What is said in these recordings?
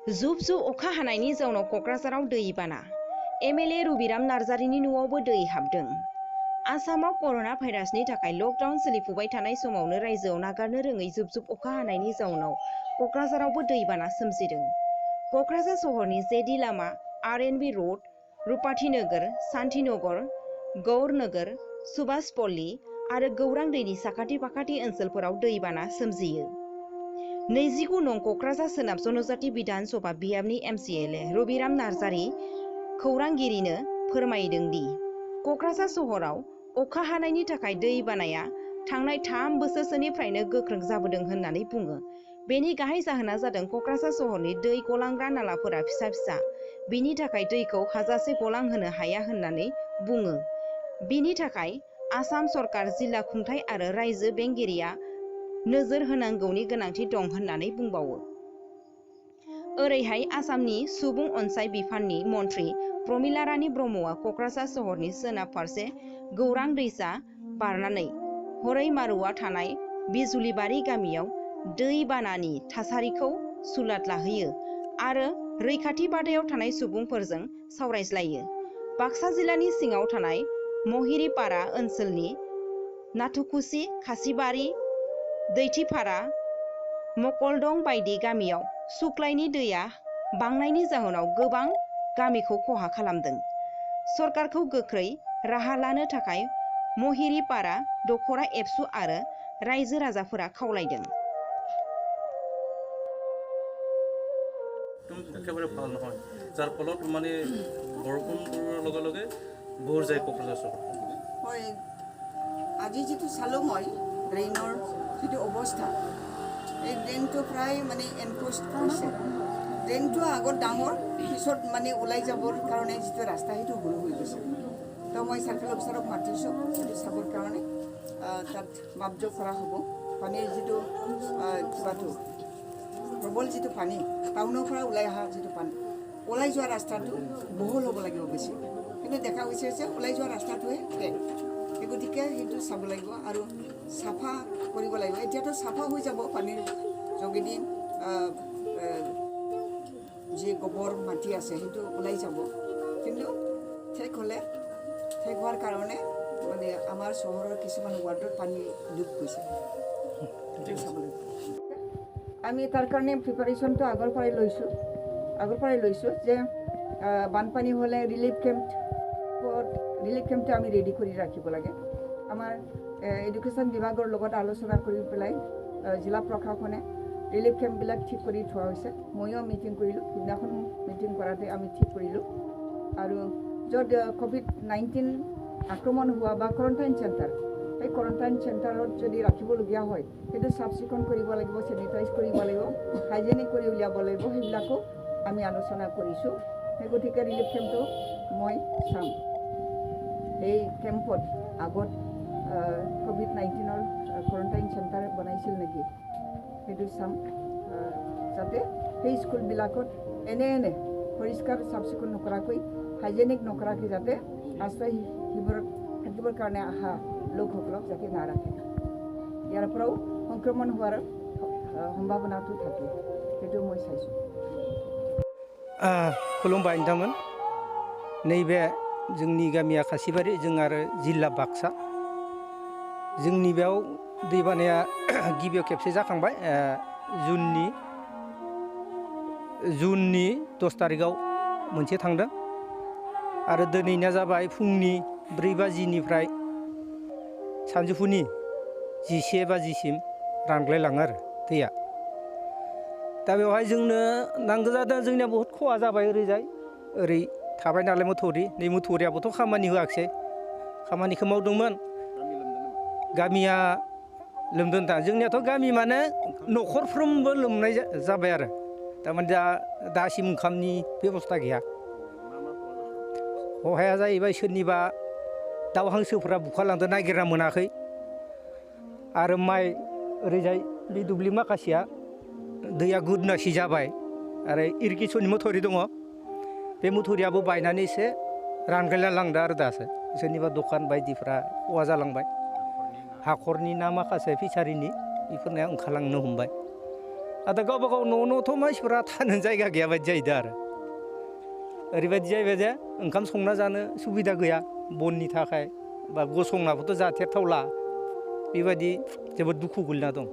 जुब जुब अखा हानायनि जाउनाव क'क्राझाराव दैबाना। एमएलए रबिराम नार्जारिनि न'आवबो दै हाबदों। आसामाव कर'ना भाइरासनि थाखाय लकडाउन सोलिफुबाय थानाय समावनो रायजोआव नागारनो रोङै जुब जुब अखा हानायनि जाउनाव क'क्राझारावबो दैबाना सोमजिदों। क'क्राझार सहरनि जेडि लामा, आरएनबि रोड, रुपाथि नोगोर, शान्तिनगर, गौर नोगोर, सुभाष पल्ली आरो गौरां दैनि साखाथि फाखाथि ओनसोलफोराव दैबाना सोमजियो। 29 नं क'क्राझार सोनाब जनजाति बिधान सभा बियाबनि एमसिएलए रबिराम नार्जारि खौरांगिरिनो फोरमायदों दि क'क्राझार सहराव अखा हानायनि थाखाय दै बानाया थांनाय 3 बोसोरसोनिफ्रायनो गोख्रों जाबोदों होननानै बुङो। बेनि गाहाय जाहोना जादों क'क्राझार सहरनि दै गलांग्रा नालाफोरा फिसा फिसा, बिनि थाखाय दैखौ हाजासे गलांहोनो हाया होननानै बुङो। बिनि थाखाय आसाम सरकार, जिल्ला खुंथाय आरो रायजो बेंगिरिया नोजोर होनांगौनि गोनांथि दं होननानै बुंबावो। ओरैहाय आसामनि सुबुं अनसाय बिफाननि मन्थ्रि प्रमिला रानी ब्रह्मआ क'क्राझार सहरनि सोनाब फारसे गौरां दैसा बारनानै हरैमारुआव थानाय बिजुलिबारि गामियाव दै बानानि थासारिखौ सुलाद लाहोयो आरो रैखाथि बादायाव थानाय सुबुंफोरजों सावरायज्लायो। बाक्सा जिल्लानि सिङाव थानाय महिरिपारा ओनसोलनि नाथुकुसि, खासिबारि, दैथिपारा, मकलदं बायदि गामियाव सुक्लायनि दैया बांनायनि जाहोनाव गोबां गामिखौ खहा खालामदों। सरकारखौ गोख्रै राहा लानो थाखाय महिरिपारा, दखरा, एबसु आरो रायजो राजाफोरा खावलायदों। একেবাৰে ভাল নহয়, যাৰ ফলত মানে বৰষুণৰ লগে লগে ভৰ যায় ক'ক্ৰাঝাৰ চহৰ। হয়, আজি যিটো চালোঁ মই ড্ৰেইনৰ যিটো অৱস্থা, এই ড্ৰেইনটো প্ৰায় মানে এনক্ল'জ হৈছে। ড্ৰেইনটো আগত ডাঙৰ, পিছত মানে ওলাই যাবৰ কাৰণে যিটো ৰাস্তা সেইটো সৰু হৈ গৈছে। তো মই চাৰ্কেল অফিচাৰক মাতিছোঁ সেইটো চাবৰ কাৰণে। তাত মাপজোখ কৰা হ'ব। পানীৰ যিটো কিবাটো প্ৰবল যিটো পানী, টাউনৰ পৰা ওলাই অহা যিটো পানী, ওলাই যোৱা ৰাস্তাটো বহল হ'ব লাগিব বেছি, কিন্তু দেখা গৈছে যে ওলাই যোৱা ৰাস্তাটোৱে ঠেক। গতিকে সেইটো চাব লাগিব আৰু চাফা কৰিব লাগিব। এতিয়াতো চাফা হৈ যাব পানীৰ যোগেদি, যি গোবৰ মাটি আছে সেইটো ওলাই যাব, কিন্তু ঠেক হোৱাৰ কাৰণে মানে আমাৰ চহৰৰ কিছুমান ৱাৰ্ডত পানী ডুব গৈছে। চাব লাগিব। আমি তাৰ কাৰণে প্ৰিপাৰেশ্যনটো আগৰ পৰাই লৈছোঁ যে বানপানী হ'লে ৰিলিফ কেম্পটো আমি ৰেডি কৰি ৰাখিব লাগে। আমাৰ এডুকেশ্যন বিভাগৰ লগত আলোচনা কৰি পেলাই জিলা প্ৰশাসনে ৰিলিফ কেম্পবিলাক ঠিক কৰি থোৱা হৈছে। ময়ো মিটিং কৰিলোঁ, সিদিনাখন মিটিং কৰাতে আমি ঠিক কৰিলোঁ। আৰু য'ত COVID-19 আক্ৰমণ হোৱা বা কোৱাৰেণ্টাইন চেণ্টাৰ, সেই কোৱাৰেণ্টাইন চেণ্টাৰত যদি ৰাখিবলগীয়া হয়, সেইটো চাফ চিকুণ কৰিব লাগিব, চেনিটাইজ কৰিব লাগিব, হাইজেনিক কৰি উলিয়াব লাগিব। সেইবিলাকো আমি আলোচনা কৰিছোঁ। সেই গতিকে ৰিলিফ কেম্পটো মই চাম। এই কেম্পত আগত COVID-19 কোৱাৰেণ্টাইন চেণ্টাৰ বনাইছিল নেকি সেইটো চাম, যাতে সেই স্কুলবিলাকত এনে পৰিষ্কাৰ চাফ চিকুণ নকৰাকৈ, হাইজেনিক নকৰাকৈ যাতে আশ্ৰয় শিবিৰত থাকিবৰ কাৰণে অহা লোকসকলক যাতে নাৰাখে। ইয়াৰ পৰাও সংক্ৰমণ হোৱাৰ সম্ভাৱনাটো থাকে, সেইটো মই চাইছোঁ। खुलुमबाय नोंथांमोन। नैबे जोंनि गामिया खासिबारि, जों आरो जिल्ला बाक्सा। जोंनि बेयाव दैबानाया गिबियाव खेबसे जाखांबाय, जुननि 10 तारिखआव मोनसे थांदों आरो दिनैना जाबाय फुंनि 4 बाजिनिफ्राय सानजौफुनि 11 बाजिसिम रानग्लायलाङो आरो दैया। दा बेवहाय जोंनो नांगौ जादों, जोंनिया बहुत खहा जाबाय। ओरै थाबाय नालाय मथौरि, नै मथौरियाबोथ' खामानि होआखिसै, खामानिखौ मावदोंमोन। गामिया लोमदों। दा जोंनियाथ' गामि माने न'खरफ्रोमबो लोमनाय जाबाय आरो थारमाने दासिम ओंखामनि बेबस्था गैया। खहाया जाहैबाय सोरनिबा दाउ हांसोफ्रा बुखारलांदों, नागिरना मोनाखै। आरो माइ ओरैजाय बे दुब्लि माखासेया दैया गुदनासि जाबाय आरो इरिगेसननि मथौरि दङ, बे मथौरियाबो बायनानै एसे रानग्लायना लांदों आरो दासो। सोरनिबा दखान बायदिफ्रा खहा जालांबाय। हाखरनि ना माखासे फिसारिनि बेफोरनिया ओंखारलांनो हमबाय। दा गावबा गाव न'थ' मानसिफोरा थानो जायगा गैया बायदि जाहैदों आरो ओरैबायदि जाहैबाय जे ओंखाम संना जानो सुबिदा गैया बननि थाखाय बा गसंनाबोथ' जाथेरथावला बेबायदि जोबोद दुखु गोलैना दं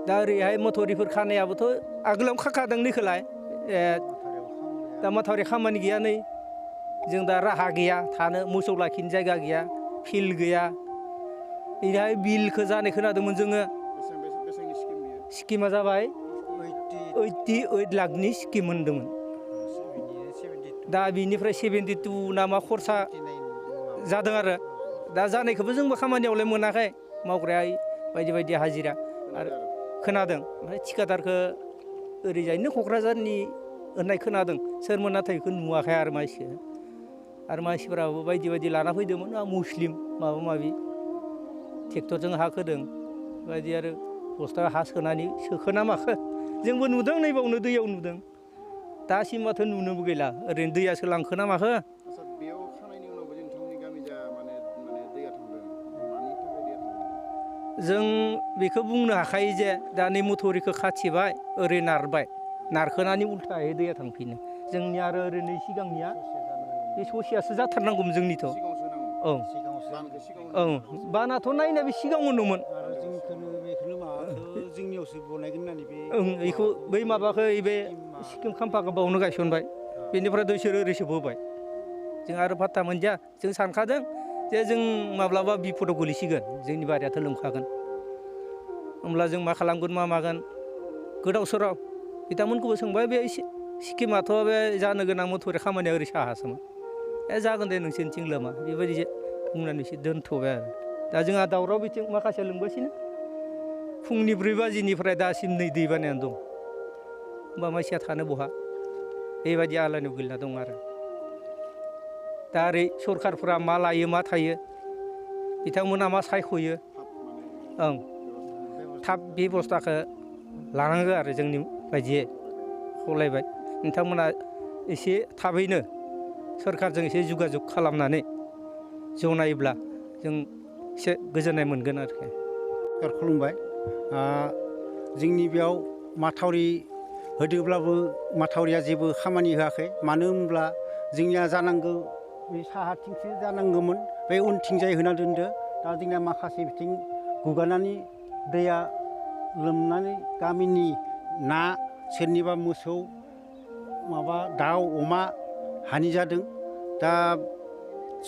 दा ओरैहाय मथरिफोर खानायाबोथ' आगोलावनो खाखादों नैखौलाय दा माथावरि खामानि गैया नै जों दा राहा गैया थानो मोसौ लाखिनो जायगा गैया फिल्ड गैया ओरैहाय बिलखौ जानाय खोनादोंमोन जोङो स्किमा जाबाय 88 लाखनि स्किम मोनदोंमोन दा बिनिफ्राय 72 ना मा खरसा जादों आरो दा जानायखौबो जोंबो खामानियावलाय मोनाखै मावग्राया बायदि बायदि हाजिरा आरो खोनादों ओमफ्राय थिखादारखौ ओरैजायनो क'क्राझारनि होननाय खोनादों सोरमोन नाथाय बेखौ नुवाखै आरो मानसिफोराबो बायदि बायदि लाना फैदोंमोन मुस्लिम माबा माबि ट्रेक्टरजों हा खोदों बायदि आरो बस्था हा सोनानै सोखोना माखो जोंबो नुदों नैबावनो दैयाव नुदों दासिमबाथ' नुनोबो गैला ओरैनो दैयासो लांखोना माखो जों बेखौ बुंनो हाखायो जे दा नै मथरिखौ खाथिबाय ओरै नारखोनानै उल्थायै दैया थांफिनो जोंनि आरो ओरैनो सिगांनिया बे ससेयासो जाथारनांगौमोन जोंनिथ' औ बानाथ' नायना बे सिगाङावनोमोन बेखौ बै माबाखौ बे सिक्किम खाम्फाखौ बावनो गायसनबाय बेनिफ्राय बिसोरो ओरैसो बोबाय जों आरो फात्ता मोनदिया जों सानखादों जे जों माब्लाबा बिपदाव गोलैसिगोन जोंनि बारियाथ' लोमखागोन होमब्ला जों मा खालामगोन मा मागोन गोदाव सोराव बिथांमोनखौबो सोंबाय बे सिक्किमाथ' बे जानो गोनां मथरि खामानिया ओरै साहासोमोन जागोन दे नोंसोरनिथिं लोमा बेबायदि बुंनानै एसे दोनथ'बाय आरो दा जोंहा दावराव बिथिं माखासे लोमगासिनो फुंनि 4 बाजिनिफ्राय दासिम नै दै बानायानो दं होमबा मानसिया थानो बहा बेबायदि आलायनायाव गोलैना दं आरो दा ओरै सरखारफोरा मा लायो मा थायो बिथांमोना मा सायख'यो ओं थाब बेबस्थाखौ लानांगौ आरो जोंनि बायदियै खावलायबाय नोंथांमोना एसे थाबैनो सरखारजों एसे जगाजग खालामनानै जनायोब्ला जों एसे गोजोननाय मोनगोन आरोखि खुलुमबाय जोंनि बेयाव माथावरि होदोंब्लाबो माथावरिया जेबो खामानि होआखै मानो होनब्ला जोंनिया जानांगौ बे साहाथिंसो जानांगौमोन बे उनथिंजाय होना दोनदो दा जोंनिया माखासे बिथिं गुगानानै दैया लोमनानै गामिनि ना सोरनिबा मोसौ माबा दाउ अमा हानि जादों दा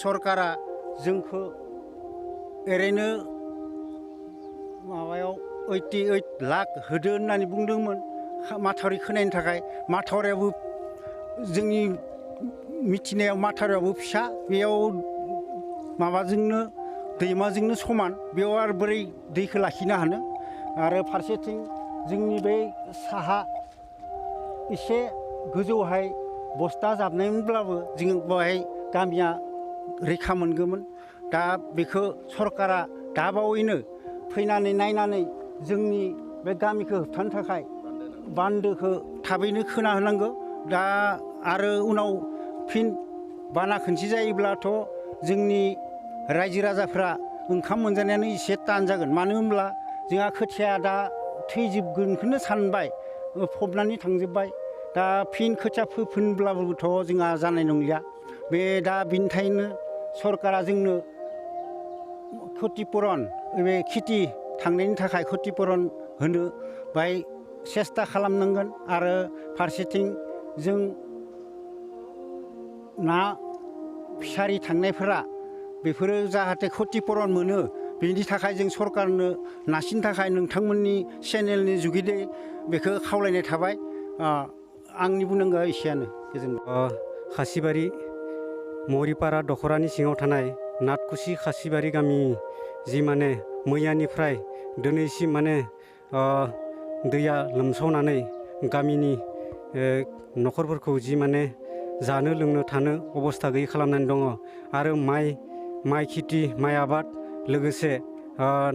सरकारा जोंखौ ओरैनो माबायाव 88 लाख होदो होननानै बुंदोंमोन माथावरि खोनायनि थाखाय माथावरियाबो जोंनि मिथिनायाव माथावरियाबो फिसा बेयाव माबाजोंनो दैमाजोंनो समान बेयाव आरो बोरै दैखौ लाखिनो हानो आरो फारसेथिं जोंनि बे साहा एसे गोजौहाय बस्था जाबनायमोनब्लाबो जों बेवहाय गामिया रैखा मोनगौमोन दा बेखौ सरकारा दाबावैनो फैनानै नायनानै जोंनि बे गामिखौ होबथानो थाखाय बान्दोखौ थाबैनो खोना होनांगौ दा आरो उनाव फिन बाना खनसे जायोब्लाथ' जोंनि रायजो राजाफ्रा ओंखाम मोनजानायानो एसे तान जागोन मानो होनब्ला जोंहा खोथिया दा थैजोबगोनखौनो सानबाय फबनानै थांजोब्बाय दा फिन खोथिया फोफिनब्लाबोथ' जोंहा जानाय नंलिया बे दा बिनि थाखायनो सरकारा जोंनो क्षतिपुरन बे खेथि थांनायनि थाखाय क्षतिपुरन होनो बाय सेस्था खालामनांगोन आरो फारसेथिं जों ना फिसारि थांनायफोरा बेफोरो जाहाथे क्षतिपुरन मोनो बेनि थाखाय जों सरकारनो नासिनो थाखाय नोंथांमोननि चेनेलनि जुगिदै बेखौ खावलायनाय थाबाय आंनि बुंनांगौआ एसेयानो गोजोनबाय खासिबारि मरिपारा दखरानि सिङाव थानाय नाथकुसि खासिबारि गामि जि माने मैयानिफ्राय दिनैसिम माने दैया लोमसावनानै गामिनि न'खरफोरखौ जि माने जानो लोंनो थानो अबस्था गैयै खालामनानै दङ आरो माइ खेथि माइ आबाद लोगोसे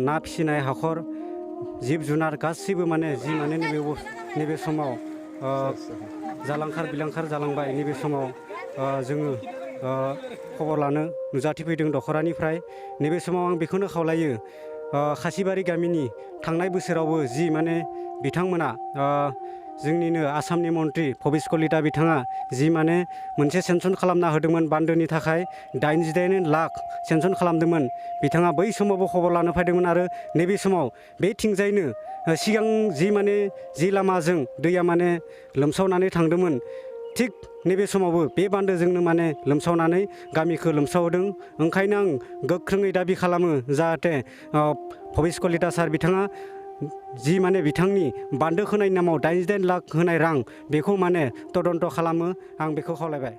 ना फिसिनाय हाखर जिब जुनार गासैबो माने जि माने नैबे समाव जालांखार बिलांखार जालांबाय नैबे समाव जोङो खबर लानो नुजाथिफैदों दखरानिफ्राय नैबे समाव आं बेखौनो खावलायो खासिबारि गामिनि थांनाय बोसोरावबो जि माने बिथांमोना जोंनिनो आसामनि मन्त्रि भबिस कलिता बिथाङा जि माने मोनसे सेंसन खालामना होदोंमोन बान्दोनि थाखाय 89 लाख सेंसन खालामदोंमोन बिथाङा बै समावबो खबर लानो फैदोंमोन आरो नैबे समाव बे थिंजायनो सिगां जि माने जि लामाजों दैया माने लोमसावनानै थांदोंमोन थिग नैबे समावबो बे बान्दोजोंनो माने लोमसावनानै गामिखौ लोमसावदों ओंखायनो आं गोख्रोङै दाबि खालामो जाहाथे भबिस कलिता सार बिथाङा जि माने बिथांनि बान्दो खोनायनि नामाव 89 लाख होनाय रां बेखौ माने तदन्त खालामो आं बेखौ खावलायबाय।